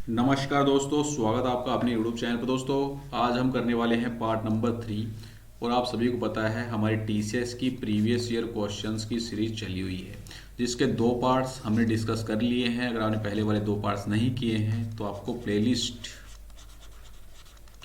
नमस्कार दोस्तों, स्वागत है आपका अपने यूट्यूब चैनल पर। दोस्तों, आज हम करने वाले हैं पार्ट नंबर 3। और आप सभी को पता है हमारी टीसीएस की प्रीवियस ईयर क्वेश्चंस की सीरीज चली हुई है, जिसके 2 पार्ट्स हमने डिस्कस कर लिए हैं। अगर आपने पहले वाले 2 पार्ट्स नहीं किए हैं तो आपको प्लेलिस्ट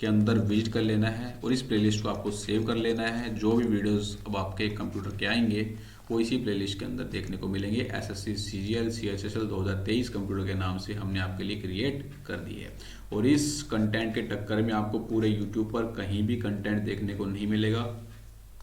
के अंदर विजिट कर लेना है और इस प्लेलिस्ट को आपको सेव कर लेना है। जो भी वीडियोस अब आपके कंप्यूटर के आएंगे वो इसी प्लेलिस्ट के अंदर देखने को मिलेंगे। एसएससी सीजीएल सीएचएसएल 2023 कंप्यूटर के नाम से हमने आपके लिए क्रिएट कर दी है। और इस कंटेंट के टक्कर में आपको पूरे यूट्यूब पर कहीं भी कंटेंट देखने को नहीं मिलेगा।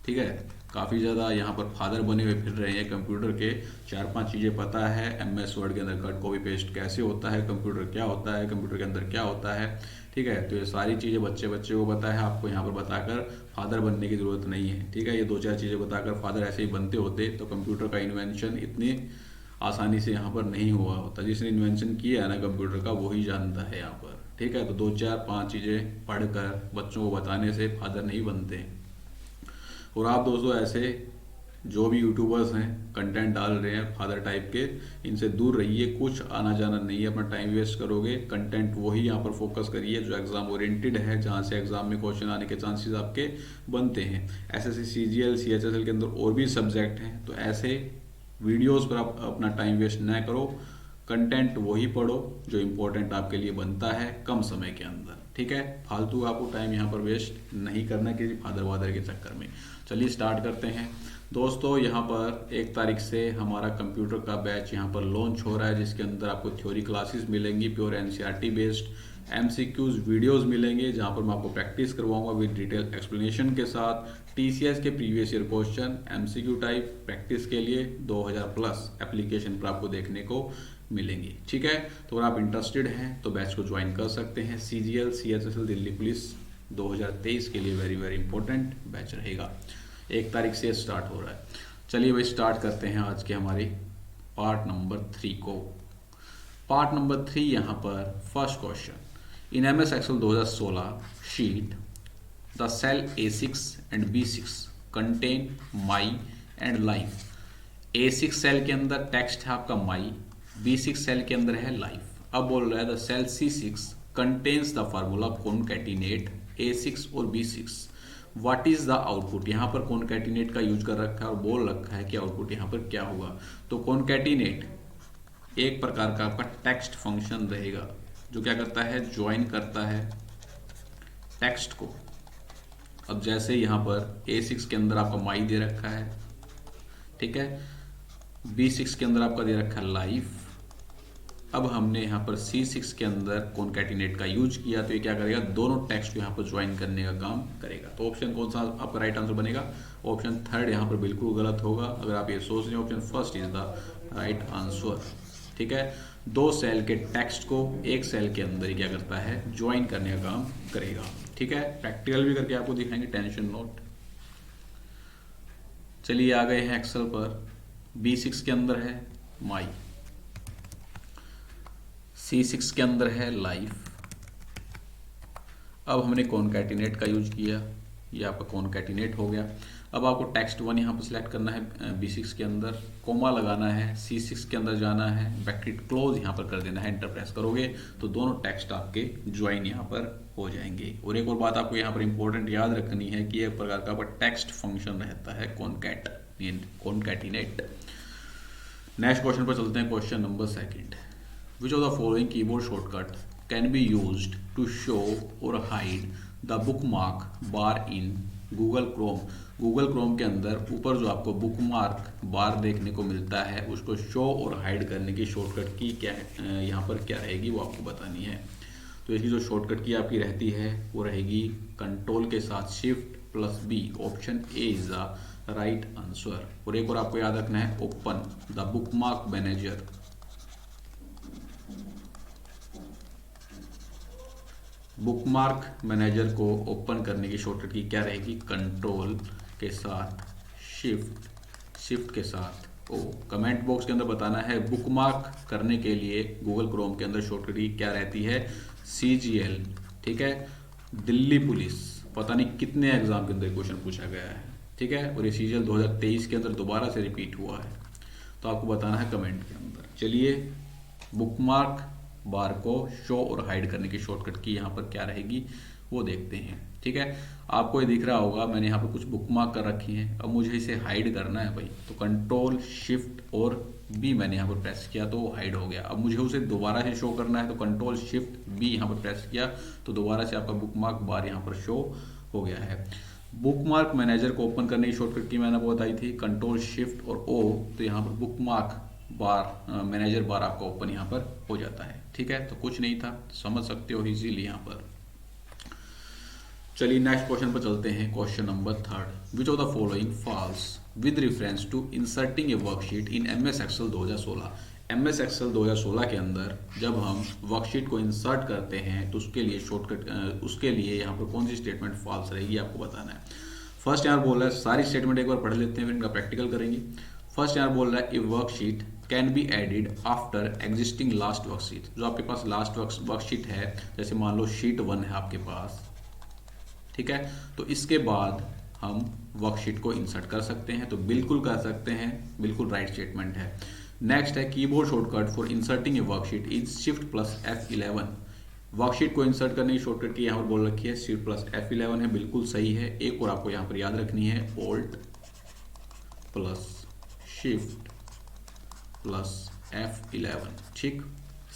ठीक है, काफ़ी ज़्यादा यहाँ पर फादर बने हुए फिर रहे हैं कंप्यूटर के। 4-5 चीज़ें पता है, एमएस वर्ड के अंदर कट कॉपी पेस्ट कैसे होता है, कंप्यूटर क्या होता है, कंप्यूटर के अंदर क्या होता है। ठीक है, तो ये सारी चीज़ें बच्चे बच्चे को पता है। आपको यहाँ पर बताकर फादर बनने की ज़रूरत नहीं है। ठीक है, ये 2-4 चीज़ें बताकर फादर ऐसे ही बनते होते तो कंप्यूटर का इन्वेंशन इतनी आसानी से यहाँ पर नहीं हुआ होता। जिसने इन्वेंशन किया है ना कंप्यूटर का, वही जानता है यहाँ पर। ठीक है, तो 2-4-5 चीज़ें पढ़कर बच्चों को बताने से फादर नहीं बनते। और आप दोस्तों ऐसे जो भी यूट्यूबर्स हैं कंटेंट डाल रहे हैं फादर टाइप के, इनसे दूर रहिए। कुछ आना जाना नहीं है, अपना टाइम वेस्ट करोगे। कंटेंट वही यहाँ पर फोकस करिए जो एग्जाम ओरिएंटेड है, जहाँ से एग्जाम में क्वेश्चन आने के चांसेस आपके बनते हैं। एसएससी सीजीएल सीएचएसएल के अंदर और भी सब्जेक्ट हैं, तो ऐसे वीडियोस पर आप अपना टाइम वेस्ट न करो। कंटेंट वही पढ़ो जो इम्पोर्टेंट आपके लिए बनता है कम समय के अंदर। ठीक है, फालतू आपको टाइम यहाँ पर वेस्ट नहीं करना किसी फादर वादर के चक्कर में। चलिए स्टार्ट करते हैं। दोस्तों, यहाँ पर 1 तारीख से हमारा कंप्यूटर का बैच यहाँ पर लॉन्च हो रहा है, जिसके अंदर आपको थ्योरी क्लासेस मिलेंगी, pure NCERT based MCQs videos मिलेंगे, जहाँ पर मैं आपको प्रैक्टिस करवाऊंगा विद डिटेल एक्सप्लेनेशन के साथ। टीसीएस के previous year question MCQ type practice के लिए 2000 प्लस एप्लीकेशन पर आपको देखने को मिलेंगी। ठीक है, तो अगर आप इंटरेस्टेड हैं तो बैच को ज्वाइन कर सकते हैं। सीजीएल सीएचएसएल दिल्ली पुलिस 2023 के लिए वेरी वेरी इंपॉर्टेंट बैच रहेगा। 1 तारीख से स्टार्ट हो रहा है। चलिए भाई स्टार्ट करते हैं आज के हमारी पार्ट नंबर 3 को। पार्ट नंबर 3 यहाँ पर first question. In MS Excel 2016 sheet the cell A6 and B6 contain my and life. A6 cell के अंदर टेक्स्ट है आपका माई, B6 सेल के अंदर है लाइफ। अब बोल रहा है the cell C6 contains the formula concatenate A6 और B6, what is the output. यहाँ पर कॉनकैटिनेट का यूज कर रखा है और बोल रखा है कि आउटपुट यहाँ पर क्या होगा। तो कॉनकैटिनेट एक प्रकार का आपका टेक्स्ट फंक्शन रहेगा जो क्या करता है, ज्वाइन करता है टेक्स्ट को। अब जैसे यहाँ पर A6 के अंदर आपका माई दे रखा है, ठीक है, B6 के अंदर आपका दे रखा है लाइफ। अब हमने यहाँ पर C6 के अंदर कॉनकैटिनेट का यूज किया, तो ये क्या करेगा, दोनों टेक्स्ट को यहाँ पर ज्वाइन करने का काम करेगा। तो ऑप्शन कौन सा आपका राइट आंसर बनेगा? ऑप्शन 3 यहाँ पर बिल्कुल गलत होगा। अगर आप ये सोच रहे हैं option first is the right answer. ठीक है, 2 सेल के टेक्स्ट को एक सेल के अंदर ही क्या करता है, ज्वाइन करने का काम करेगा। ठीक है, प्रैक्टिकल भी करके आपको दिखाएंगे, टेंशन नोट। चलिए आ गए हैं एक्सेल पर। B6 के अंदर है माई, C6 के अंदर है लाइफ। अब हमने कॉनकैटिनेट का यूज किया, ये आपका कॉनकैटिनेट हो गया। अब आपको टेक्स्ट 1 यहाँ पर सिलेक्ट करना है B6 के अंदर, कोमा लगाना है, C6 के अंदर जाना है, ब्रैकेट क्लोज यहाँ पर कर देना है। एंटर प्रेस करोगे तो दोनों टेक्स्ट आपके ज्वाइन यहाँ पर हो जाएंगे। और एक और बात आपको यहाँ पर इंपॉर्टेंट याद रखनी है कि एक प्रकार का आपका टेक्स्ट फंक्शन रहता है कॉनकैटिनेट। नेक्स्ट क्वेश्चन पर चलते हैं, question number 2। Which of the following keyboard shortcut can be used to show or hide the bookmark bar in Google Chrome? Google Chrome के अंदर ऊपर जो आपको बुकमार्क बार देखने को मिलता है, उसको शो और हाइड करने की शॉर्टकट की क्या है, यहाँ पर क्या रहेगी वो आपको बतानी है। तो इसकी जो शॉर्टकट की आपकी रहती है वो रहेगी कंट्रोल के साथ Shift+B। Option A is the right answer. और एक और आपको याद रखना है, open the bookmark manager. Bookmark manager को ओपन करने की शॉर्टकट की क्या रहेगी, कंट्रोल के साथ शिफ्ट के साथ ओ। कमेंट बॉक्स के अंदर बताना है बुकमार्क करने के लिए गूगल क्रोम के अंदर शॉर्टकट की क्या रहती है, CGL। ठीक है, दिल्ली पुलिस पता नहीं कितने एग्जाम के अंदर क्वेश्चन पूछा गया है। ठीक है, और ये CGL 2023 के अंदर दोबारा से रिपीट हुआ है, तो आपको बताना है कमेंट के अंदर। चलिए बुकमार्क बार को शो और हाइड करने की शॉर्टकट की यहाँ पर क्या रहेगी वो देखते हैं। ठीक है, आपको ये दिख रहा होगा मैंने यहाँ पर कुछ बुकमार्क कर रखी हैं। अब मुझे इसे हाइड करना है भाई, तो कंट्रोल शिफ्ट और बी मैंने यहाँ पर प्रेस किया तो वो हाइड हो गया। अब मुझे उसे दोबारा से शो करना है, तो कंट्रोल शिफ्ट बी यहाँ पर प्रेस किया तो दोबारा से आपका बुकमार्क बार यहाँ पर शो हो गया है। बुकमार्क मैनेजर को ओपन करने की शॉर्टकट की मैंने आपको बताई थी, कंट्रोल शिफ्ट और ओ, तो यहाँ पर बुकमार्क बार मैनेजर बार आपका ओपन यहाँ पर हो जाता है। ठीक है, तो कुछ नहीं था, समझ सकते हो इजीली यहाँ पर। चलिए नेक्स्ट क्वेश्चन पर चलते हैं। Question number 3, which of the following false with reference to inserting a worksheet in MS Excel 2016। MS Excel 2016 के अंदर जब हम वर्कशीट को इंसर्ट करते हैं तो उसके लिए शॉर्टकट, उसके लिए यहाँ पर कौन सी स्टेटमेंट फॉल्स रहेगी आपको बताना है। फर्स्ट यहाँ बोल रहा है, सारी स्टेटमेंट एक बार पढ़ लेते हैं फिर इनका प्रैक्टिकल करेंगे। फर्स्ट यहाँ बोल रहा है, ए worksheet can be added after existing last worksheet. जो आपके पास लास्ट वर्कशीट है, जैसे मान लो शीट 1 है आपके पास, ठीक है, तो इसके बाद हम वर्कशीट को इंसर्ट कर सकते हैं, तो बिल्कुल कर सकते हैं, बिल्कुल राइट स्टेटमेंट है। नेक्स्ट है, keyboard shortcut for inserting a worksheet is shift plus F11। Worksheet को इंसर्ट करने की शॉर्टकट की यहाँ पर बोल रखी है शिफ्ट प्लस F11 है, बिल्कुल सही है। एक और आपको यहाँ पर याद रखनी है, alt plus shift plus F11। ठीक,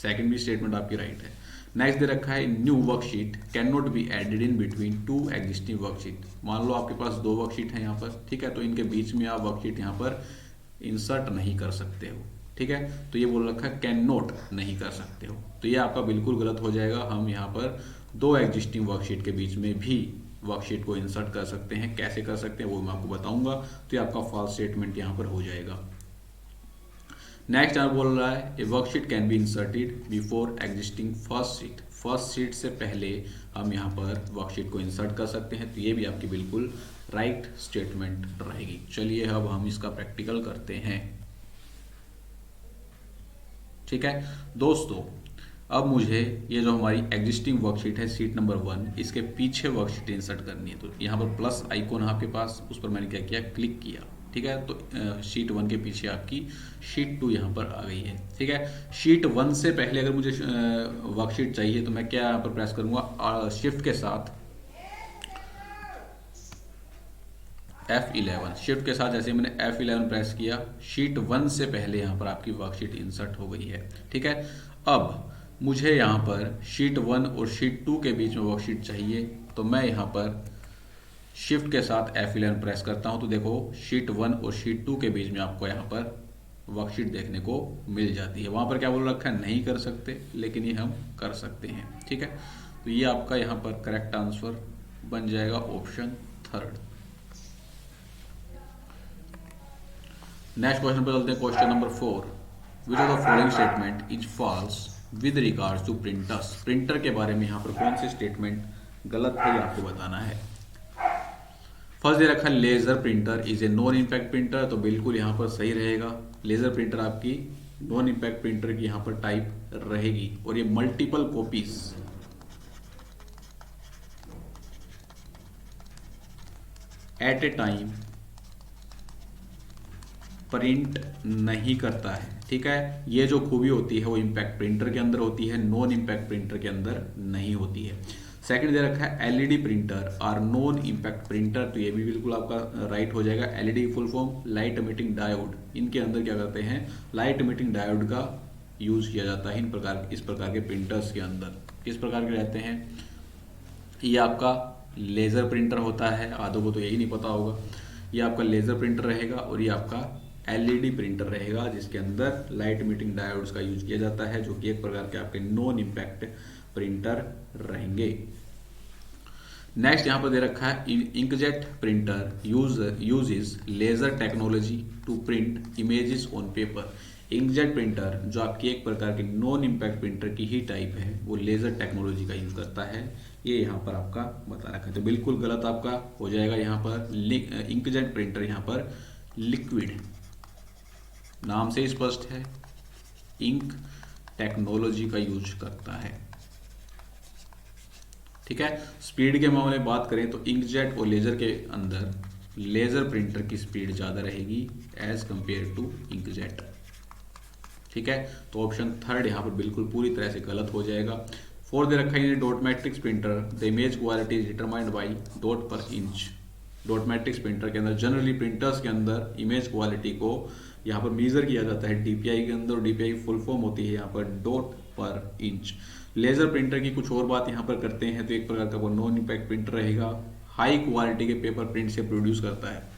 सेकंड भी स्टेटमेंट आपकी राइट है। नेक्स्ट दे रखा है, new worksheet can not be added in between 2 existing worksheet. मान लो आपके पास 2 वर्कशीट है यहाँ पर, ठीक है, तो इनके बीच में आप वर्कशीट यहाँ पर इंसर्ट नहीं कर सकते हो। ठीक है, तो ये बोल रखा है कैन नॉट, नहीं कर सकते हो, तो ये आपका बिल्कुल गलत हो जाएगा। हम यहाँ पर 2 एग्जिस्टिंग वर्कशीट के बीच में भी वर्कशीट को इंसर्ट कर सकते हैं। कैसे कर सकते हैं वो मैं आपको बताऊंगा, तो ये आपका फॉल्स स्टेटमेंट यहाँ पर हो जाएगा। नेक्स्ट यहाँ बोल रहा है, ए worksheet can be inserted before existing first sheet. First sheet से पहले हम यहाँ पर वर्कशीट को इंसर्ट कर सकते हैं, तो ये भी आपकी बिल्कुल राइट स्टेटमेंट रहेगी। चलिए अब हम इसका प्रैक्टिकल करते हैं। ठीक है दोस्तों, अब मुझे ये जो हमारी एग्जिस्टिंग वर्कशीट है शीट नंबर 1, इसके पीछे वर्कशीट इंसर्ट करनी है। तो यहाँ पर प्लस आइकॉन है आपके पास, उस पर मैंने क्या किया, क्लिक किया। ठीक है, तो शीट 1 के पीछे आपकी शीट 2 यहाँ पर आ गई है। ठीक है, शीट 1 से पहले अगर मुझे वर्कशीट चाहिए तो मैं क्या यहाँ पर प्रेस करूँगा, शिफ्ट के साथ F11। शिफ्ट के साथ जैसे मैंने F11 प्रेस किया, शीट 1 से पहले यहाँ पर आपकी वर्कशीट इंसर्ट हो गई है। ठीक है, अब मुझे यहाँ पर शीट 1 और शीट 2 के बीच में वर्कशीट चाहिए, तो मैं यहाँ पर शिफ्ट के साथ F11 प्रेस करता हूँ, तो देखो शीट 1 और शीट 2 के बीच में आपको यहाँ पर वर्कशीट देखने को मिल जाती है। वहाँ पर क्या बोल रखा है, नहीं कर सकते, लेकिन ये हम कर सकते हैं। ठीक है, तो ये आपका यहाँ पर करेक्ट आंसर बन जाएगा ऑप्शन 3। नेक्स्ट क्वेश्चन पर चलते हैं। Question number 4, which of the following statement is false with regards to printers. Printer के बारे में यहाँ पर कौन सी स्टेटमेंट गलत है, ये आपको बताना है। फर्स्ट दे रखा है, laser printer is a non impact printer, तो बिल्कुल यहाँ पर सही रहेगा। लेजर प्रिंटर आपकी नॉन इम्पैक्ट प्रिंटर की यहाँ पर टाइप रहेगी, और ये multiple copies at a time print नहीं करता है। ठीक है, ये जो खूबी होती है वो इम्पैक्ट प्रिंटर के अंदर होती है, नॉन इम्पैक्ट प्रिंटर के अंदर नहीं होती है। सेकंड दे रखा है, LED printer are non impact printer, तो ये भी बिल्कुल आपका राइट हो जाएगा। LED full form light emitting diode, इनके अंदर क्या करते हैं, लाइट एमिटिंग डायोड का यूज किया जाता है इस प्रकार के प्रिंटर्स के अंदर। किस प्रकार के रहते हैं, ये आपका लेजर प्रिंटर होता है, आधों को तो यही नहीं पता होगा। ये आपका लेजर प्रिंटर रहेगा, और ये आपका एलईडी प्रिंटर रहेगा, जिसके अंदर लाइट एमिटिंग डायोड्स का यूज किया जाता है, जो कि एक प्रकार के आपके नॉन इम्पैक्ट प्रिंटर रहेंगे। नेक्स्ट यहां पर दे रखा है, inkjet printer uses laser technology to print images on paper. Inkjet printer जो आपकी एक प्रकार की नॉन इम्पैक्ट प्रिंटर की ही टाइप है, वो लेजर टेक्नोलॉजी का यूज करता है, ये यहाँ पर आपका बता रखा है। तो बिल्कुल गलत आपका हो जाएगा यहाँ पर। इंकजेट प्रिंटर यहाँ पर लिक्विड, नाम से स्पष्ट है, इंक टेक्नोलॉजी का यूज करता है। ठीक है, स्पीड के मामले में बात करें तो इंकजेट और लेजर के अंदर लेजर प्रिंटर की स्पीड ज्यादा रहेगी एज कंपेयर टू इंकजेट। ठीक है, तो ऑप्शन थर्ड यहाँ पर बिल्कुल पूरी तरह से गलत हो जाएगा। फोर्थ दे रखा है dot matrix printer the image quality is determined by dot पर इंच। डॉट मैट्रिक्स प्रिंटर के अंदर जनरली प्रिंटर्स के अंदर इमेज क्वालिटी को यहाँ पर मेजर किया जाता है डीपीआई के अंदर, और डीपीआई फुल फॉर्म होती है यहाँ पर डॉट पर इंच। लेजर प्रिंटर की कुछ और बात यहाँ पर करते हैं, तो एक प्रकार का वो नॉन इम्पैक्ट प्रिंटर रहेगा, हाई क्वालिटी के पेपर प्रिंट से प्रोड्यूस करता है।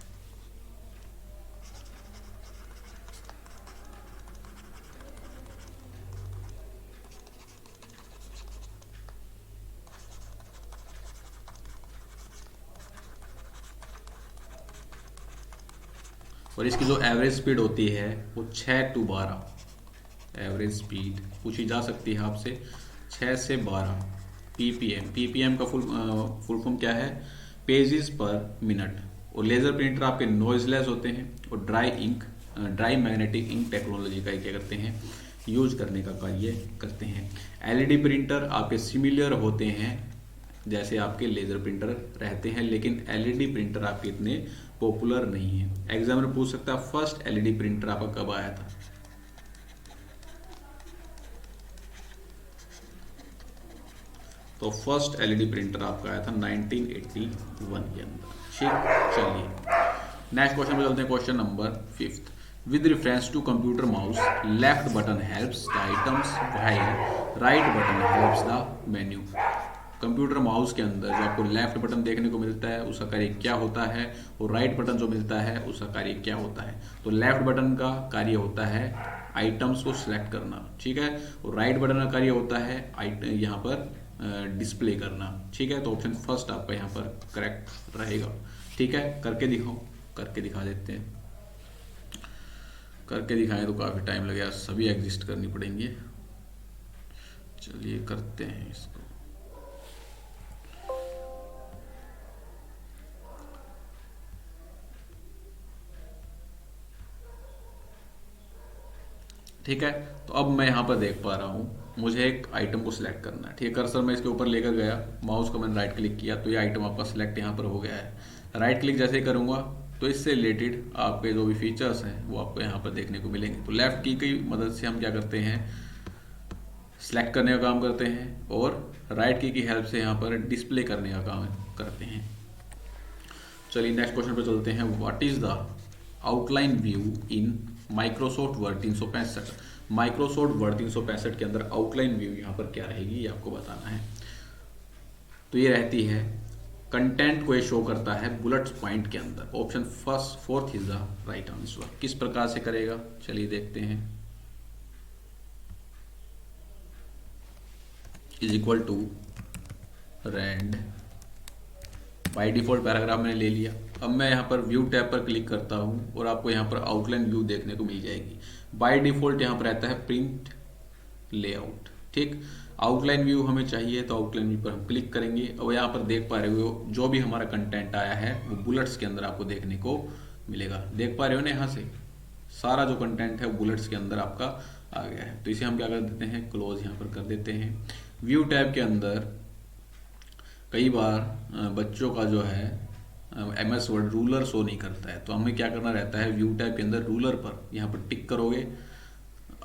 और इसकी जो एवरेज स्पीड होती है वो 6 to 12 एवरेज स्पीड पूछी जा सकती है आपसे, 6 से 12 पीपीएम। पीपीएम का फुल फॉर्म क्या है? पेजेस पर मिनट। और लेजर प्रिंटर आपके नॉइजलेस होते हैं और ड्राई मैग्नेटिक इंक टेक्नोलॉजी का क्या करते हैं, यूज करने का कार्य करते हैं। एलईडी प्रिंटर आपके सिमिलर होते हैं जैसे आपके लेजर प्रिंटर रहते हैं, लेकिन एलईडी प्रिंटर आपके इतने पॉपुलर नहीं है। एग्जामिनर पूछ सकता है फर्स्ट एलईडी प्रिंटर आपका कब आया था? तो फर्स्ट एलईडी प्रिंटर आपका आया था 1981 के अंदर। ठीक, चलिए नेक्स्ट क्वेश्चन पे चलते हैं। Question number 5th, with reference to computer mouse left button helps the items while right button helps the menu. Computer mouse के अंदर जो आपको लेफ्ट बटन देखने को मिलता है उसका कार्य क्या होता है, और राइट बटन जो मिलता है उसका कार्य क्या होता है? तो लेफ्ट बटन का कार्य होता है आइटम्स को सिलेक्ट करना, ठीक है, और राइट बटन का कार्य होता है यहाँ पर डिस्प्ले करना। ठीक है, तो ऑप्शन फर्स्ट आपका यहाँ पर करेक्ट रहेगा। ठीक है, करके दिखाओ, करके दिखा देते हैं। करके दिखाएं तो काफी टाइम लगेगा, सभी एग्जिस्ट करनी पड़ेंगी। चलिए करते हैं इसको। ठीक है, तो अब मैं यहाँ पर देख पा रहा हूँ मुझे एक आइटम को सिलेक्ट करना है। ठीक है, कर्सर मैं इसके ऊपर लेकर गया, माउस को मैंने राइट क्लिक किया तो ये आइटम आपका सिलेक्ट यहाँ पर हो गया है। राइट क्लिक जैसे ही करूँगा तो इससे रिलेटेड आपके जो भी फीचर्स हैं वो आपको यहाँ पर देखने को मिलेंगे। तो लेफ्ट की मदद से हम क्या करते हैं, सिलेक्ट करने का काम करते हैं, और राइट की हेल्प से यहाँ पर डिस्प्ले करने का काम करते हैं। चलिए नेक्स्ट क्वेश्चन पर चलते हैं। What is the outline view in Microsoft word 365? Microsoft word 365 के अंदर आउटलाइन व्यू यहाँ पर क्या रहेगी ये आपको बताना है। तो ये रहती है कंटेंट को ये शो करता है बुलेट्स पॉइंट के अंदर। Option fourth is the right answer. किस प्रकार से करेगा चलिए देखते हैं। Is equal to rand, by default paragraph मैंने ले लिया। अब मैं यहाँ पर व्यू टैब पर क्लिक करता हूँ और आपको यहाँ पर आउटलाइन व्यू देखने को मिल जाएगी। बाय डिफॉल्ट यहाँ पर रहता है प्रिंट लेआउट। ठीक, आउटलाइन व्यू हमें चाहिए तो आउटलाइन व्यू पर हम क्लिक करेंगे। और यहाँ पर देख पा रहे हो जो भी हमारा कंटेंट आया है वो बुलेट्स के अंदर आपको देखने को मिलेगा। देख पा रहे हो ना, यहाँ से सारा जो कंटेंट है वो बुलेट्स के अंदर आपका आ गया है। तो इसे हम क्या कर देते हैं, क्लोज यहाँ पर कर देते हैं। व्यू टैब के अंदर कई बार बच्चों का जो है MS वर्ड रूलर शो नहीं करता है, तो हमें क्या करना रहता है, व्यू टैब के अंदर रूलर पर यहाँ पर टिक करोगे,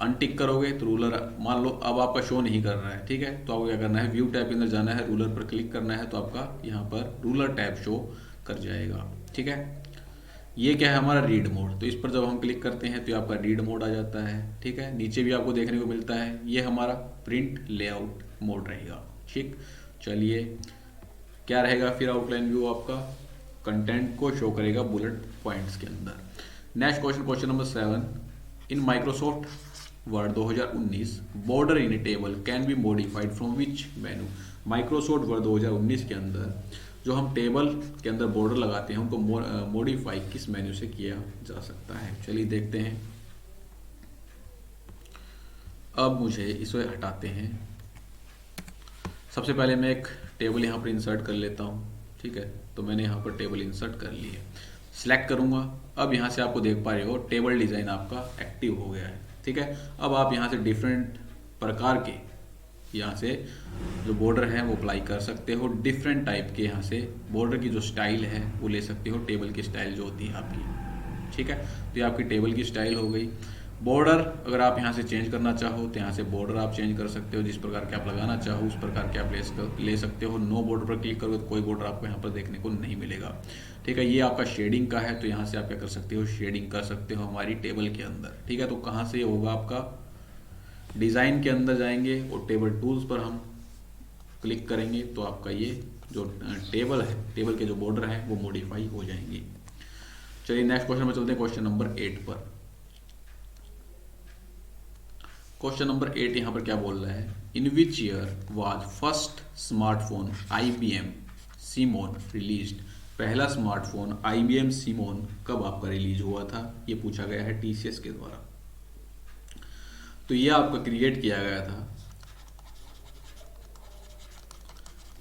अनटिक करोगे तो रूलर मान लो अब आपका शो नहीं कर रहा है। ठीक है, तो आपको क्या करना है, व्यू टैब के अंदर जाना है, रूलर पर क्लिक करना है, तो आपका यहाँ पर रूलर टैब शो कर जाएगा। ठीक है, ये क्या है हमारा रीड मोड। तो इस पर जब हम क्लिक करते हैं तो आपका रीड मोड आ जाता है। ठीक है, नीचे भी आपको देखने को मिलता है, ये हमारा प्रिंट लेआउट मोड रहेगा। ठीक, चलिए क्या रहेगा फिर आउटलाइन व्यू आपका कंटेंट को शो करेगा बुलेट पॉइंट्स के अंदर। Next question, question number 7, in Microsoft word 2019 border in A table can be modified from which menu? Microsoft word 2019 के अंदर जो हम टेबल के अंदर बॉर्डर लगाते हैं उनको मॉडिफाई किस मेन्यू से किया जा सकता है? चलिए देखते हैं। अब मुझे इसे हटाते हैं। सबसे पहले मैं एक टेबल यहाँ पर इंसर्ट कर लेता हूँ। ठीक है, तो मैंने यहाँ पर टेबल इंसर्ट कर लिया, सिलेक्ट करूँगा। अब यहाँ से आपको देख पा रहे हो टेबल डिज़ाइन आपका एक्टिव हो गया है। ठीक है, अब आप यहाँ से डिफरेंट प्रकार के यहाँ से जो बॉर्डर है वो अप्लाई कर सकते हो। डिफरेंट टाइप के यहाँ से बॉर्डर की जो स्टाइल है वो ले सकते हो, टेबल की स्टाइल जो होती है आपकी। ठीक है, तो ये आपकी टेबल की स्टाइल हो गई। बॉर्डर अगर आप यहाँ से चेंज करना चाहो तो यहाँ से बॉर्डर आप चेंज कर सकते हो, जिस प्रकार के आप लगाना चाहो उस प्रकार के आप ले सकते हो। नो बॉर्डर पर क्लिक करोगे तो कोई बॉर्डर आपको यहाँ पर देखने को नहीं मिलेगा। ठीक है, ये आपका शेडिंग का है, तो यहाँ से आप क्या कर सकते हो, शेडिंग कर सकते हो हमारी टेबल के अंदर। ठीक है, तो कहाँ से ये होगा आपका, डिज़ाइन के अंदर जाएंगे और टेबल टूल्स पर हम क्लिक करेंगे तो आपका ये जो टेबल है, टेबल के जो बॉर्डर हैं वो मॉडिफाई हो जाएंगे। चलिए नेक्स्ट क्वेश्चन में चलते हैं, क्वेश्चन नंबर 8 पर। क्वेश्चन नंबर 8 यहाँ पर क्या बोल रहा है, in which year was first smartphone IBM Simon released. पहला स्मार्टफोन IBM सीमोन कब आपका रिलीज हुआ था, ये पूछा गया है TCS के द्वारा। तो ये आपका क्रिएट किया गया था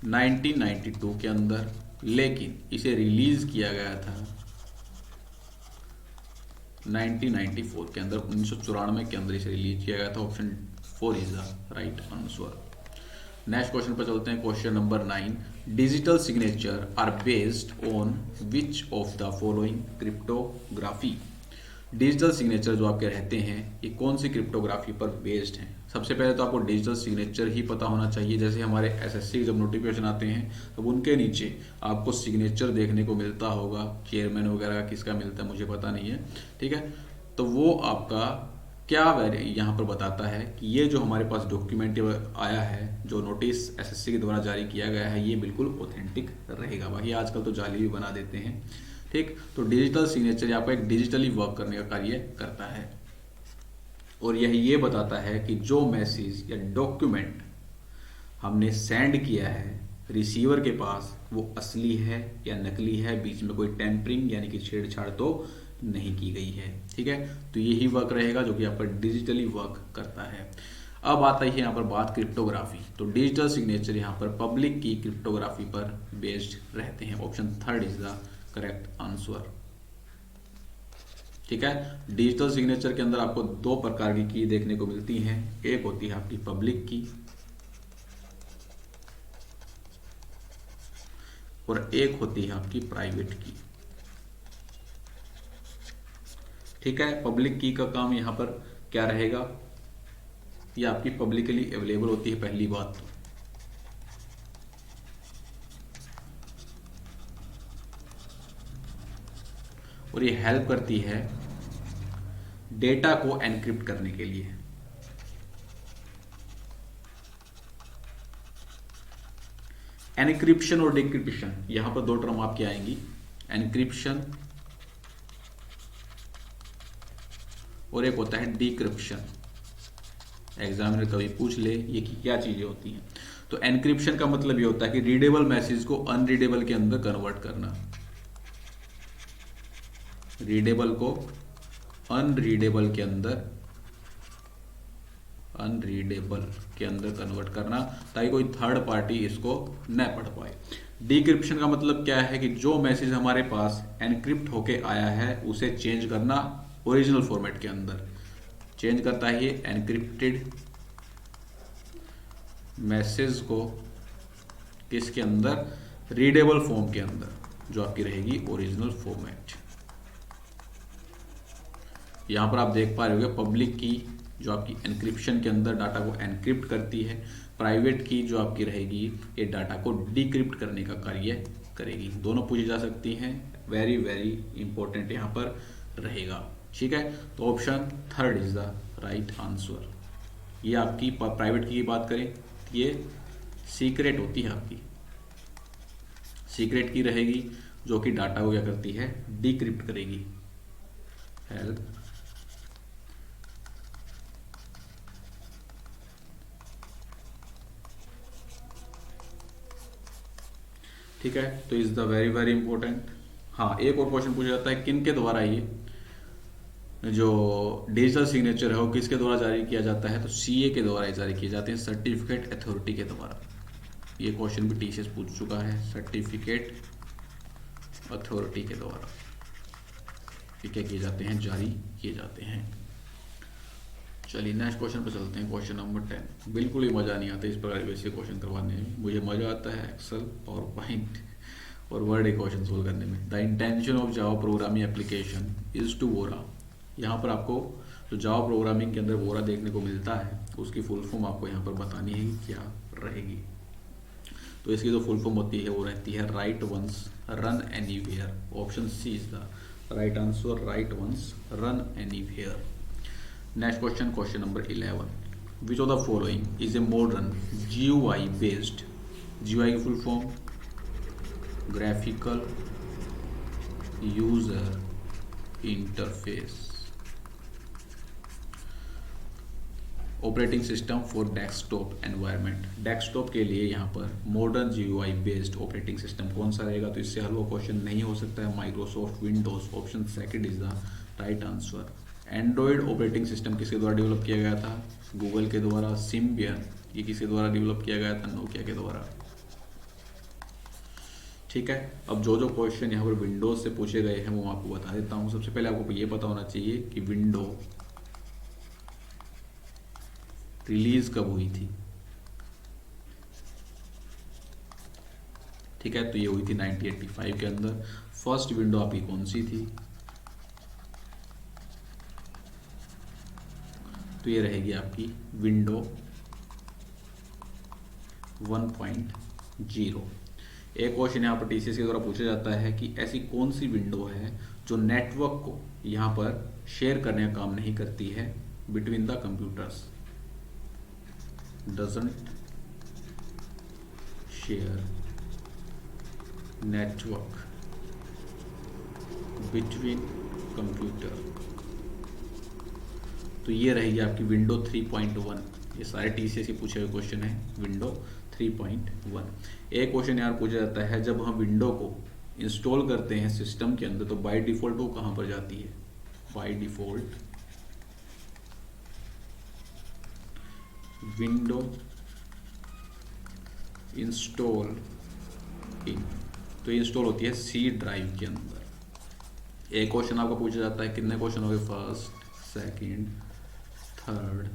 1992 के अंदर, लेकिन इसे रिलीज किया गया था 1994 के अंदर, 1994 के अंदर इसे रिलीज किया गया था। Option 4 is the right answer. Next question पर चलते हैं, question number 9, digital signature are based on which of the following cryptography. Digital signature जो आपके रहते हैं ये कौन सी क्रिप्टोग्राफी पर बेस्ड हैं। सबसे पहले तो आपको डिजिटल सिग्नेचर ही पता होना चाहिए। जैसे हमारे SSC के जब नोटिफिकेशन आते हैं तब उनके नीचे आपको सिग्नेचर देखने को मिलता होगा, चेयरमैन वगैरह का किसका मिलता है मुझे पता नहीं है। ठीक है, तो वो आपका क्या यहाँ पर बताता है कि ये जो हमारे पास डॉक्यूमेंट आया है, जो नोटिस SSC के द्वारा जारी किया गया है, ये बिल्कुल ऑथेंटिक रहेगा। बाकी आजकल तो जाली भी बना देते हैं। ठीक, तो डिजिटल सिग्नेचर आपको एक डिजिटली वर्क करने का कार्य करता है और यह ये बताता है कि जो मैसेज या डॉक्यूमेंट हमने सेंड किया है रिसीवर के पास वो असली है या नकली है, बीच में कोई टेम्परिंग यानी कि छेड़छाड़ तो नहीं की गई है। ठीक है, तो यही वर्क रहेगा जो कि आपका डिजिटली वर्क करता है। अब आता है यहाँ पर बात क्रिप्टोग्राफी। तो डिजिटल सिग्नेचर यहाँ पर पब्लिक की क्रिप्टोग्राफी पर बेस्ड रहते हैं। Option 3 is the correct answer. ठीक है, डिजिटल सिग्नेचर के अंदर आपको 2 प्रकार की देखने को मिलती हैं। एक होती है आपकी पब्लिक की और एक होती है आपकी प्राइवेट की। ठीक है, पब्लिक की का काम यहां पर क्या रहेगा, ये आपकी पब्लिकली अवेलेबल होती है पहली बात तो। और ये हेल्प करती है डेटा को एनक्रिप्ट करने के लिए। एनक्रिप्शन और डिक्रिप्शन, यहां पर 2 टर्म आपकी आएंगी, एनक्रिप्शन और एक होता है डिक्रिप्शन। एग्जामिनर कभी पूछ ले ये कि क्या चीजें होती हैं। तो एनक्रिप्शन का मतलब ये होता है कि रीडेबल मैसेज को अनरीडेबल के अंदर कन्वर्ट करना, रीडेबल को अनरीडेबल के अंदर कन्वर्ट करना ताकि कोई थर्ड पार्टी इसको न पढ़ पाए। डिक्रिप्शन का मतलब क्या है कि जो मैसेज हमारे पास एनक्रिप्ट होके आया है उसे चेंज करना ओरिजिनल फॉर्मेट के अंदर। चेंज करता है ये एनक्रिप्टेड मैसेज को किसके अंदर, रीडेबल फॉर्म के अंदर जो आपकी रहेगी ओरिजिनल फॉर्मेट। यहां पर आप देख पा रहे होंगे पब्लिक की जो आपकी एनक्रिप्शन के अंदर डाटा को एनक्रिप्ट करती है, प्राइवेट की जो आपकी रहेगी ये डाटा को डिक्रिप्ट करने का कार्य करेगी। दोनों पूछी जा सकती हैं, वेरी वेरी इंपॉर्टेंट यहां पर रहेगा। ठीक है, तो option 3 is the right answer. ये आपकी प्राइवेट की बात करें, ये सीक्रेट होती है आपकी, सीक्रेट की रहेगी जो कि डाटा को क्या करती है, डिक्रिप्ट करेगी। हेल्प ठीक है, तो is the very very important. हाँ, एक और क्वेश्चन पूछा जाता है किन के द्वारा ये जो डिजिटल सिग्नेचर है वो किसके द्वारा जारी किया जाता है, तो CA के द्वारा जारी किए जाते हैं, सर्टिफिकेट अथॉरिटी के द्वारा। ये क्वेश्चन भी TCS पूछ चुका है, सर्टिफिकेट अथॉरिटी के द्वारा ये क्या किए जाते हैं, जारी किए जाते हैं। चलिए नेक्स्ट क्वेश्चन पर चलते हैं, क्वेश्चन नंबर 10। बिल्कुल ही मज़ा नहीं आता इस प्रकार वैसे क्वेश्चन करवाने में, मुझे मज़ा आता है एक्सेल और पॉइंट और वर्ड क्वेश्चन सोल्व करने में। The intention of java programming application is to वोरा। यहाँ पर आपको जो जावा प्रोग्रामिंग के अंदर वोरा देखने को मिलता है उसकी फुल फॉर्म आपको यहाँ पर बतानी है कि क्या रहेगी। तो इसकी जो फुल फॉर्म होती है वो रहती है write once run anywhere. Option C is the right answer, write once run anywhere. Next question, question number 11, which of the following is a modern GUI based. GUI की full form graphical user interface operating system for desktop environment. Desktop के लिए यहाँ पर modern GUI based operating system कौन सा रहेगा? तो इससे हल वो क्वेश्चन नहीं हो सकता है। Microsoft Windows, option second is the right answer. Android operating system किसके द्वारा डेवलप किया गया था? गूगल के द्वारा। सिम्बियन ये किसके द्वारा डेवलप किया गया था? नोकिया के द्वारा। ठीक है, अब जो जो क्वेश्चन यहाँ पर विंडोज से पूछे गए हैं वो मैं आपको बता देता हूँ। सबसे पहले आपको ये पता होना चाहिए कि विंडो रिलीज कब हुई थी। ठीक है, तो ये हुई थी 1985 के अंदर। फर्स्ट विंडो आपकी कौन सी थी? तो ये रहेगी आपकी विंडो 1.0। एक क्वेश्चन यहाँ पर TCS के द्वारा पूछा जाता है कि ऐसी कौन सी विंडो है जो नेटवर्क को यहाँ पर शेयर करने का काम नहीं करती है between the computers. Doesn't share network between computer. तो ये रहेगी आपकी विंडो 3.1। ये सारे TCS के पूछे हुए क्वेश्चन है विंडो 3.1। एक क्वेश्चन यार पूछा जाता है जब हम विंडो को इंस्टॉल करते हैं सिस्टम के अंदर तो बाय डिफॉल्ट वो कहाँ पर जाती है? बाय डिफॉल्ट विंडो इंस्टॉल इन, तो इंस्टॉल होती है C ड्राइव के अंदर। एक क्वेश्चन आपको पूछा जाता है, कितने क्वेश्चन हो गए? First, second, third,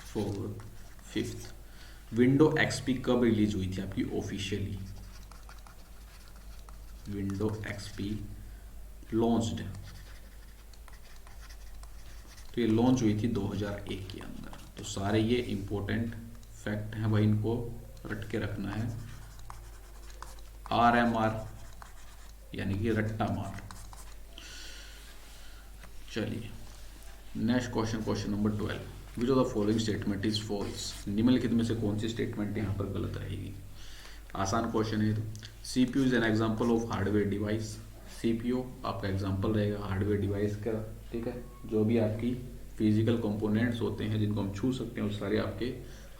fourth, fifth. Window XP कब रिलीज हुई थी आपकी ऑफिशियली? विंडो XP लॉन्च्ड, तो ये लॉन्च हुई थी 2001 के अंदर। तो सारे ये इंपॉर्टेंट फैक्ट हैं भाई, इनको रट के रखना है। RMR यानी कि रट्टा मार। चलिए next question, question number 12, which of the following statement is false. निम्नलिखित में से कौन सी स्टेटमेंट यहाँ पर गलत रहेगी? आसान क्वेश्चन है। तो CPU is an example of hardware device. CPU आपका एग्जाम्पल रहेगा हार्डवेयर डिवाइस का। ठीक है, जो भी आपकी फिजिकल कंपोनेंट्स होते हैं जिनको हम छू सकते हैं वो सारे आपके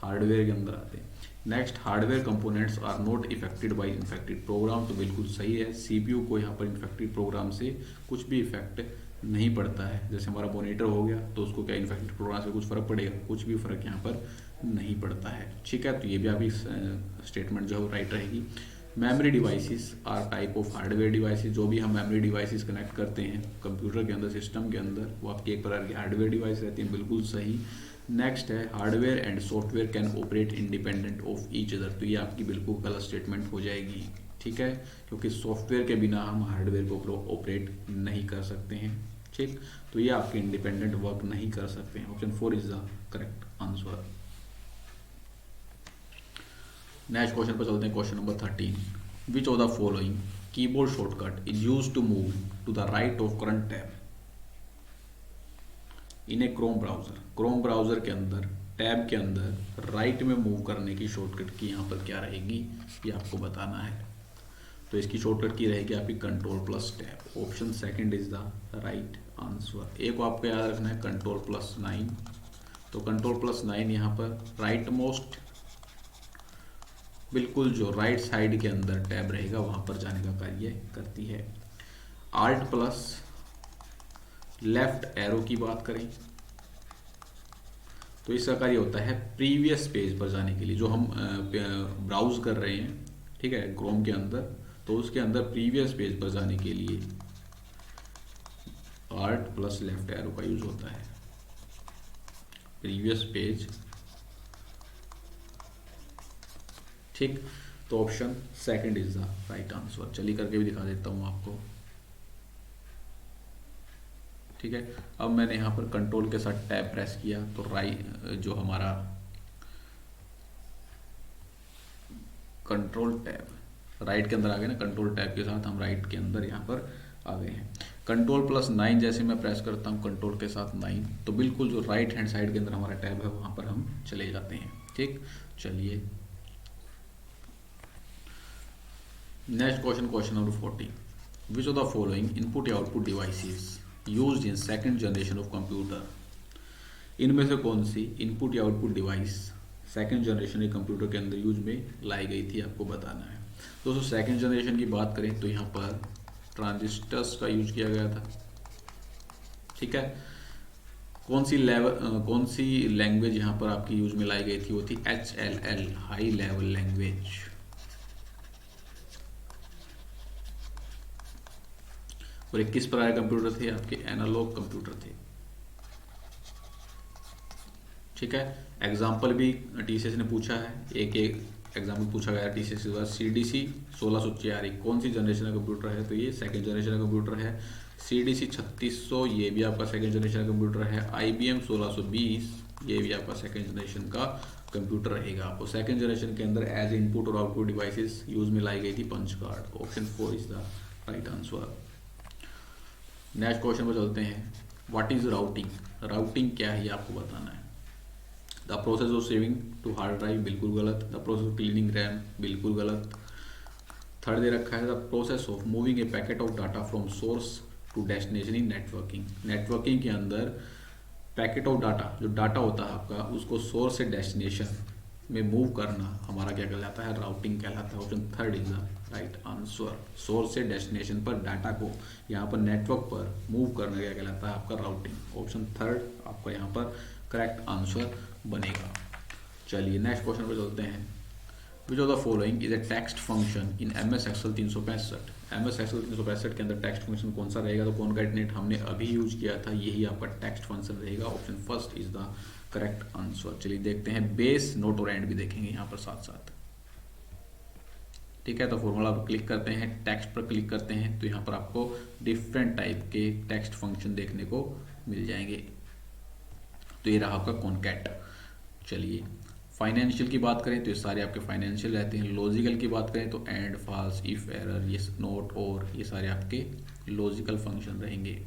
हार्डवेयर के अंदर आते हैं। Next, hardware components are not affected by infected program. तो बिल्कुल सही है, CPU को यहाँ पर इन्फेक्टेड प्रोग्राम से कुछ भी इफेक्ट नहीं पड़ता है। जैसे हमारा मॉनिटर हो गया तो उसको क्या इन्फेक्टेड प्रोग्राम से कुछ फर्क पड़ेगा? कुछ भी फर्क यहाँ पर नहीं पड़ता है। ठीक है, तो ये भी आपकी स्टेटमेंट जो है राइट रहेगी। Memory devices are type of hardware devices. जो भी हम मेमोरी डिवाइसेस कनेक्ट करते हैं कंप्यूटर के अंदर, सिस्टम के अंदर, वो आपकी एक प्रकार की हार्डवेयर डिवाइस रहती है। बिल्कुल सही। नेक्स्ट है, hardware and software can operate independent of each other. तो ये आपकी बिल्कुल गलत स्टेटमेंट हो जाएगी। ठीक है, क्योंकि सॉफ्टवेयर के बिना हम हार्डवेयर को ऑपरेट नहीं कर सकते हैं। ठीक, तो ये आपके इंडिपेंडेंट वर्क नहीं कर सकते हैं। Option 4 is the correct answer. Next question पर चलते हैं, question number 13, which of the following keyboard shortcut is used to move to the right of current tab in a Chrome browser. Chrome browser के अंदर tab के अंदर right में move करने की शॉर्टकट की यहाँ पर क्या रहेगी ये आपको बताना है। तो इसकी शॉर्टकट की रहेगी आपकी Ctrl+Tab। Option second is the right answer. एक को आपको याद रखना है Ctrl+9। तो Ctrl+9 यहाँ पर राइट मोस्ट, बिल्कुल जो राइट साइड के अंदर टैब रहेगा वहां पर जाने का कार्य करती है। Alt+ लेफ्ट एरो की बात करें तो इसका कार्य होता है प्रीवियस पेज पर जाने के लिए। जो हम ब्राउज कर रहे हैं, ठीक है, क्रोम के अंदर, तो उसके अंदर प्रीवियस पेज पर जाने के लिए Alt+ लेफ्ट एरो का यूज होता है। प्रीवियस पेज, ठीक, तो option second is the right answer. चलिए करके भी दिखा देता हूं आपको। ठीक है। अब मैंने यहाँ पर कंट्रोल के साथ टैब प्रेस किया तो जो हमारा कंट्रोल टैब राइट के अंदर आ गए ना, कंट्रोल टैब के साथ हम राइट के अंदर यहाँ पर आ गए हैं। कंट्रोल+9 जैसे मैं प्रेस करता हूँ कंट्रोल के साथ 9, तो बिल्कुल जो राइट हैंड साइड के अंदर हमारा टैब है वहाँ पर हम चले जाते हैं। ठीक, चलिए next question number 14, which of the following input या output devices used in second generation of computer, इनमें से कौन सी इनपुट या आउटपुट डिवाइस सेकंड जनरेशन के कंप्यूटर के अंदर यूज में लाई गई थी, आपको बताना है। दोस्तों सेकंड जनरेशन की बात करें तो यहाँ पर ट्रांजिस्टर्स का यूज किया गया था। ठीक है, कौन सी लैंग्वेज यहाँ पर आपकी यूज में लाई गई थी, वो थी HLL, हाई लेवल लैंग्वेज। और किस प्रकार के कंप्यूटर थे, आपके एनालॉग कंप्यूटर थे। ठीक है, एग्जाम्पल भी TCS ने पूछा है, एक एग्जाम्पल पूछा गया TCS के बाद CDC 1646 कौन सी जनरेशन का कंप्यूटर है, तो ये सेकंड जनरेशन का कंप्यूटर है। CDC 3600 ये भी आपका सेकंड जनरेशन का कंप्यूटर है। IBM 1620 ये भी आपका सेकंड जनरेशन का कंप्यूटर रहेगा। आपको सेकंड जनरेशन के अंदर एज इनपुट और आउटपुट डिवाइसेस यूज में लाई गई थी punch card. Option 4 is the right answer. Next question पर चलते हैं, व्हाट इज राउटिंग, राउटिंग क्या है ये आपको बताना है। The process of saving to hard drive, बिल्कुल गलत। The process of cleaning RAM, बिल्कुल गलत। थर्ड दे रखा है the process of moving a packet of data from source to destination in networking. Networking के अंदर पैकेट ऑफ डाटा, जो डाटा होता है आपका, उसको सोर्स से डेस्टिनेशन में मूव करना हमारा क्या कहलाता है, राउटिंग कहलाता है। Option third is the right answer. Source से डेस्टिनेशन पर डाटा को यहाँ पर नेटवर्क पर मूव करना क्या कहलाता है, आपका राउटिंग। ऑप्शन थर्ड आपका यहाँ पर करेक्ट आंसर बनेगा। चलिए नेक्स्ट क्वेश्चन पर चलते हैं, विच of the following is A text function in MS Excel 365। MS Excel 365 के अंदर टेक्स्ट फंक्शन कौन सा रहेगा, तो कॉनकैटनेट हमने अभी यूज किया था, यही आपका टेक्स्ट फंक्शन रहेगा। Option first is the correct answer. चलिए देखते हैं, बेस नोट और एंड भी देखेंगे यहाँ पर साथ साथ। ठीक है, तो फॉर्मूला पर क्लिक करते हैं, टेक्स्ट पर क्लिक करते हैं, तो यहाँ पर आपको डिफरेंट टाइप के टेक्स्ट फंक्शन देखने को मिल जाएंगे। तो ये रहा आपका कॉनकैट। चलिए फाइनेंशियल की बात करें तो ये सारे आपके फाइनेंशियल रहते हैं। लॉजिकल की बात करें तो एंड, फॉल्स, इफ, एरर, ये नोट और ये सारे आपके लॉजिकल फंक्शन रहेंगे।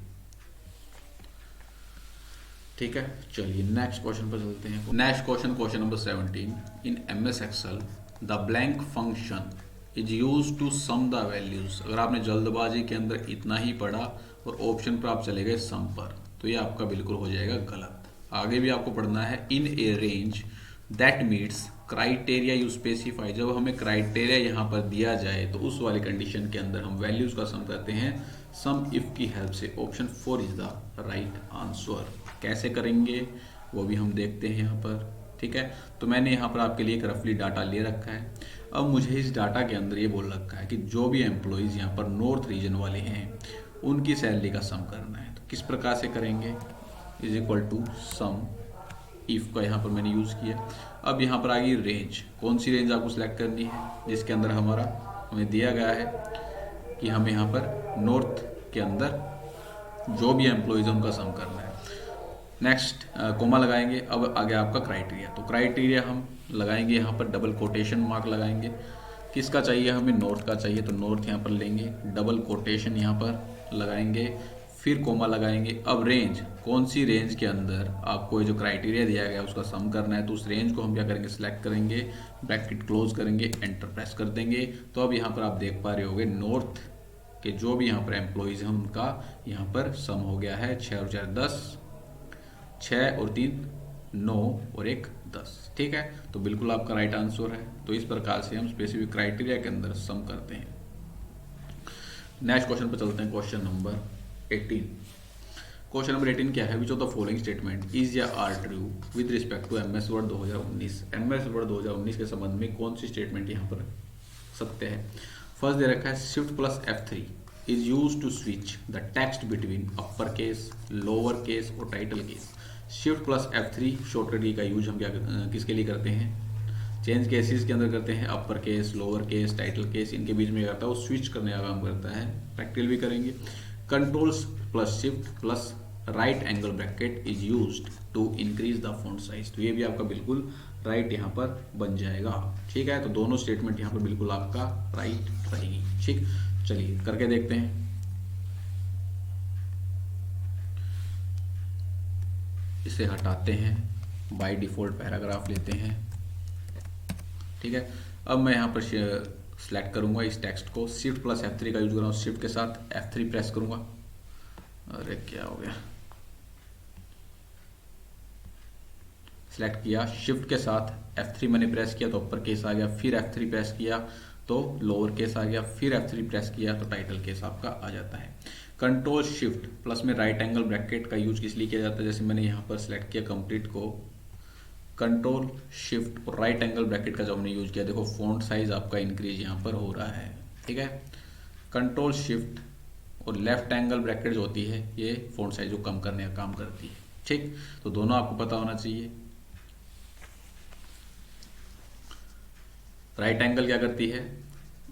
ठीक है, चलिए नेक्स्ट क्वेश्चन पर चलते हैं। Next question number 17, in MS Excel the blank function is use to sum the values. अगर आपने जल्दबाजी के अंदर इतना ही पढ़ा और ऑप्शन पर आप चले गए सम पर, तो ये आपका बिल्कुल हो जाएगा गलत। आगे भी आपको पढ़ना है, in a range that meets criteria you specify. जब हमें क्राइटेरिया यहाँ पर दिया जाए तो उस वाले कंडीशन के अंदर हम वैल्यूज का सम करते हैं सम इफ की हेल्प से। Option 4 is the right answer. कैसे करेंगे वो भी हम देखते हैं यहाँ पर। ठीक है, तो मैंने यहाँ पर आपके लिए एक रफली डाटा ले रखा है। अब मुझे इस डाटा के अंदर ये बोल रखा है कि जो भी एम्प्लॉयज़ यहाँ पर नॉर्थ रीजन वाले हैं उनकी सैलरी का सम करना है। तो किस प्रकार से करेंगे, is equal to sum if का यहाँ पर मैंने यूज़ किया। अब यहाँ पर आ गई रेंज, कौन सी रेंज आपको सिलेक्ट करनी है, जिसके अंदर हमें दिया गया है कि हमें यहाँ पर नॉर्थ के अंदर जो भी एम्प्लॉयज़ हैं उनका सम करना है। नेक्स्ट कोमा लगाएंगे। अब आ गया आपका क्राइटेरिया, तो क्राइटेरिया हम लगाएंगे यहाँ पर डबल कोटेशन मार्क लगाएंगे। किसका चाहिए, हमें नॉर्थ का चाहिए, तो नॉर्थ यहाँ पर लेंगे, डबल कोटेशन यहाँ पर लगाएंगे, फिर कोमा लगाएंगे। अब रेंज, कौन सी रेंज के अंदर आपको जो क्राइटेरिया दिया गया है उसका सम करना है, तो उस रेंज को हम क्या करेंगे, सिलेक्ट करेंगे, ब्रैकेट क्लोज करेंगे, एंटर प्रेस कर देंगे। तो अब यहाँ पर आप देख पा रहे होंगे नॉर्थ के जो भी यहाँ पर एम्प्लॉयज़ हैं उनका यहाँ पर सम हो गया है 6 और 4 10, 6 और 3 9 और 1 10। ठीक है, तो बिल्कुल आपका राइट आंसर है। तो इस प्रकार से हम स्पेसिफिक क्राइटेरिया के अंदर सम करते हैं। नेक्स्ट क्वेश्चन पर चलते हैं, क्वेश्चन नंबर 18। क्वेश्चन नंबर 18 क्या है, which of the following statement is या are true with respect to MS word 2019। MS word 2019 के संबंध में कौन सी स्टेटमेंट यहाँ पर सत्य है। फर्स्ट दे रखा है, Shift+ F3 is use to switch the text between upper case, lower case और title case. Shift+ F3 shortcut की का यूज हम किसके लिए करते हैं, चेंज केसेस के अंदर करते हैं। अपर case, lower case, title case, इनके बीच में करता है वो स्विच करने का काम करता है। प्रैक्टिकल भी करेंगे। Ctrl+Shift+ right angle bracket is used to increase the font size. तो ये भी आपका बिल्कुल राइट यहाँ पर बन जाएगा। ठीक है, तो दोनों स्टेटमेंट यहाँ पर बिल्कुल आपका राइट रहेगी। ठीक, चलिए करके देखते हैं। इसे हटाते हैं, बाय डिफॉल्ट पैराग्राफ लेते हैं। ठीक है, अब मैं यहाँ पर सिलेक्ट करूंगा इस टेक्स्ट को, शिफ्ट प्लस F3 का यूज कर रहा हूँ, शिफ्ट के साथ F3 प्रेस करूंगा। अरे क्या हो गया, सिलेक्ट किया, शिफ्ट के साथ F3 मैंने प्रेस किया तो अपर केस आ गया, फिर F3 प्रेस किया तो लोअर केस आ गया, फिर F3 प्रेस किया तो टाइटल केस आपका आ जाता है। कंट्रोल शिफ्ट प्लस में राइट एंगल ब्रैकेट का यूज किस लिए किया जाता है, जैसे मैंने यहाँ पर सिलेक्ट किया कंप्लीट को, कंट्रोल शिफ्ट और राइट एंगल ब्रैकेट का जो हमने यूज किया, देखो फॉन्ट साइज आपका इंक्रीज यहाँ पर हो रहा है। ठीक है, कंट्रोल शिफ्ट और लेफ्ट एंगल ब्रैकेट जो होती है ये फॉन्ट साइज को कम करने का काम करती है। ठीक, तो दोनों आपको पता होना चाहिए। राइट एंगल क्या करती है,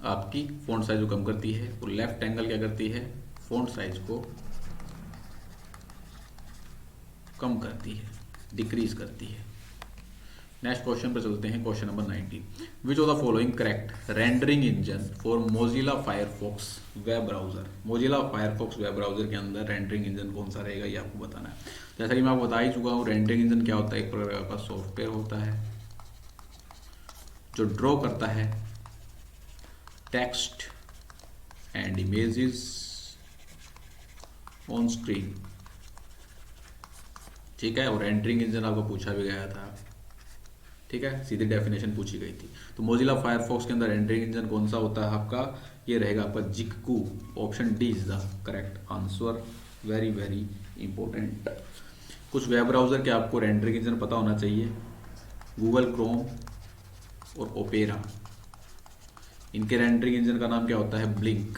आपकी फॉन्ट साइज को कम करती है, और लेफ्ट एंगल क्या करती है, फॉन्ट साइज को कम करती है, डिक्रीज करती है। नेक्स्ट क्वेश्चन पर चलते हैं, question number 19। Which of the following correct rendering engine for Mozilla Firefox web browser. Mozilla Firefox web browser के अंदर रेंडरिंग इंजन कौन सा रहेगा, ये आपको बताना है। जैसा कि मैं आपको बता ही चुका हूँ, रेंडरिंग इंजन क्या होता है, एक प्रकार का सॉफ्टवेयर होता है जो ड्रॉ करता है text and images on screen. ठीक है, और रेंडरिंग इंजन आपको पूछा भी गया था। ठीक है, सीधी डेफिनेशन पूछी गई थी। तो मोजिला फायरफॉक्स के अंदर रेंडरिंग इंजन कौन सा होता है आपका, ये रहेगा आपका जिक्कू। Option D is the correct answer, very very important. कुछ वेब ब्राउजर के आपको रेंडरिंग इंजन पता होना चाहिए, गूगल क्रोम और ओपेरा। इनके रेंडरिंग इंजन का नाम क्या होता है, Blink,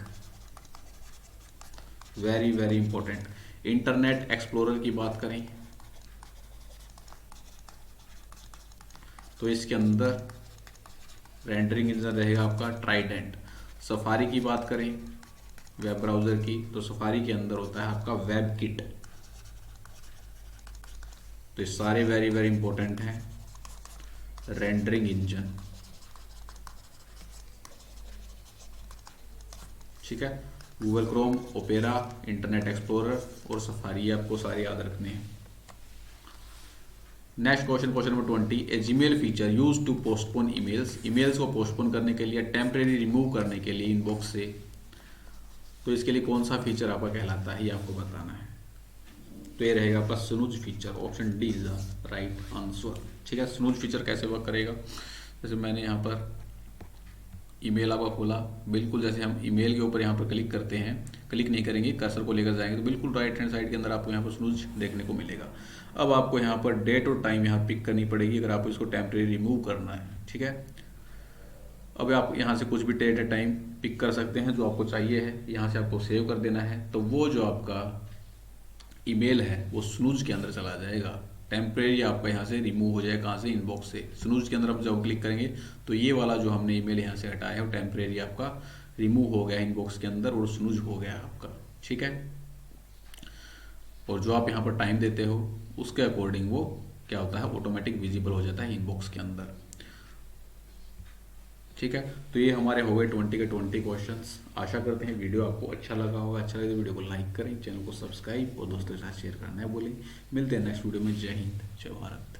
very very important. Internet Explorer की बात करें तो इसके अंदर रेंडरिंग इंजन रहेगा आपका ट्राइडेंट। सफारी की बात करें वेब ब्राउजर की तो सफारी के अंदर होता है आपका वेब किट। तो ये सारे वेरी वेरी इंपॉर्टेंट हैं रेंडरिंग इंजन। ठीक है, Google Chrome, Opera, Internet Explorer और सफारी, आपको सारे याद रखने हैं। Next question, question number 20। A Gmail feature use to postpone emails. Emails को पोस्टपोन करने के लिए, टेम्परेरी रिमूव करने के लिए इनबॉक्स से, तो इसके लिए कौन सा फीचर आपका कहलाता है, ये आपको बताना है। तो ये रहेगा आपका snooze feature. Option D is the right answer. ठीक है, स्नूज फीचर कैसे वर्क करेगा, जैसे मैंने यहाँ पर ईमेल आपका खोला, बिल्कुल जैसे हम ईमेल के ऊपर यहाँ पर क्लिक करते हैं, क्लिक नहीं करेंगे, कर्सर को लेकर जाएंगे तो बिल्कुल राइट हैंड साइड के अंदर आपको यहाँ पर स्नूज देखने को मिलेगा। अब आपको यहाँ पर डेट और टाइम यहाँ पिक करनी पड़ेगी अगर आपको इसको टेम्परेरी रिमूव करना है। ठीक है, अब आप यहाँ से कुछ भी डेट और टाइम पिक कर सकते हैं जो आपको चाहिए है, यहाँ से आपको सेव कर देना है। तो वो जो आपका ईमेल है वो स्नूज के अंदर चला जाएगा, टेम्परेरी आपका यहाँ से रिमूव हो जाएगा। कहाँ से, इनबॉक्स से। स्नूज के अंदर आप जब क्लिक करेंगे तो ये वाला जो हमने ईमेल यहाँ से हटाया है वो टेम्परेरी आपका रिमूव हो गया इनबॉक्स के अंदर और स्नूज हो गया आपका। ठीक है, और जो आप यहाँ पर टाइम देते हो उसके अकॉर्डिंग वो क्या होता है, ऑटोमेटिक विजिबल हो जाता है इनबॉक्स के अंदर। ठीक है, तो ये हमारे हो गए 20 के 20 क्वेश्चंस। आशा करते हैं वीडियो आपको अच्छा लगा होगा। अच्छा लगे तो वीडियो को लाइक करें, चैनल को सब्सक्राइब और दोस्तों के साथ शेयर करना है भूलें। मिलते हैं नेक्स्ट वीडियो में। जय हिंद, जय भारत।